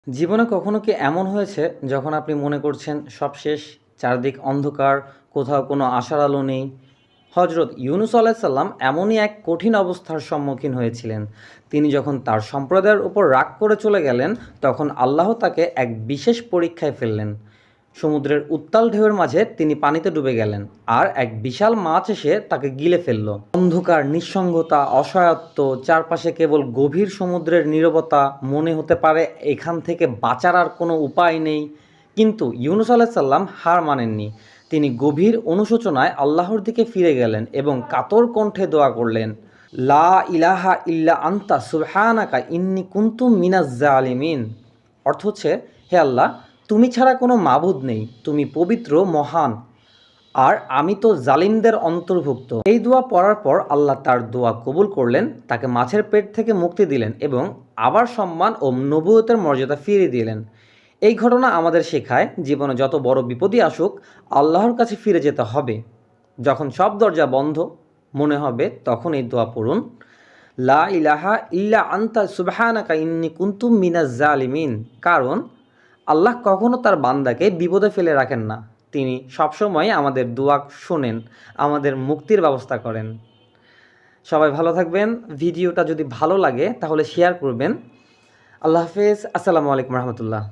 জীবনে কখনো কি এমন হয়েছে যখন আপনি মনে করছেন সব শেষ, চারদিক অন্ধকার, কোথাও কোনো আশার আলো নেই? হজরত ইউনুস আলাইহিস সালাম এমনই এক কঠিন অবস্থার সম্মুখীন হয়েছিলেন। তিনি যখন তার সম্প্রদায়ের উপর রাগ করে চলে গেলেন, তখন আল্লাহ তাকে এক বিশেষ পরীক্ষায় ফেললেন। সমুদ্রের উত্তাল ঢেউয়ের মাঝে তিনি পানিতে ডুবে গেলেন, আর এক বিশাল মাছ এসে তাকে গিলে ফেলল। অন্ধকার, নিঃসঙ্গতা, অসহায়ত্ব, চারপাশে কেবল গভীর সমুদ্রের নীরবতা। মনে হতে পারে এখান থেকে বাঁচার আর কোনো উপায় নেই। কিন্তু ইউনুস আলাইহিস সালাম হার মানেননি। তিনি গভীর অনুশোচনায় আল্লাহর দিকে ফিরে গেলেন এবং কাতর কণ্ঠে দোয়া করলেন, লা ইলাহা ইল্লা আনতা সুবহানাকা ইন্নী কুনতু মিনাজ জালিমিন। অর্থ হচ্ছে, হে আল্লাহ, তুমি ছাড়া কোনো মাবুদ নেই, তুমি পবিত্র, মহান, আর আমি তো জালিমদের অন্তর্ভুক্ত। এই দোয়া পড়ার পর আল্লাহ তার দোয়া কবুল করলেন, তাকে মাছের পেট থেকে মুক্তি দিলেন এবং আবার সম্মান ও নবুয়তের মর্যাদা ফিরিয়ে দিলেন। এই ঘটনা আমাদের শেখায়, জীবনে যত বড় বিপদই আসুক, আল্লাহর কাছে ফিরে যেতে হবে। যখন সব দরজা বন্ধ মনে হবে, তখন এই দোয়া পড়ুন, লা ইলাহা ইল্লা আনতা সুবহানাকা ইন্নী কুনতু মিনাজ জালিমিন। কারণ আল্লাহ কখনো তার বান্দাকে বিপদে ফেলে রাখেন না। তিনি সবসময় আমাদের দোয়া শোনেন, আমাদের মুক্তির ব্যবস্থা করেন। সবাই ভালো থাকবেন। ভিডিওটা যদি ভালো লাগে তাহলে শেয়ার করবেন। আল্লাহ হাফেজ। আসসালামু আলাইকুম রহমতুল্লাহ।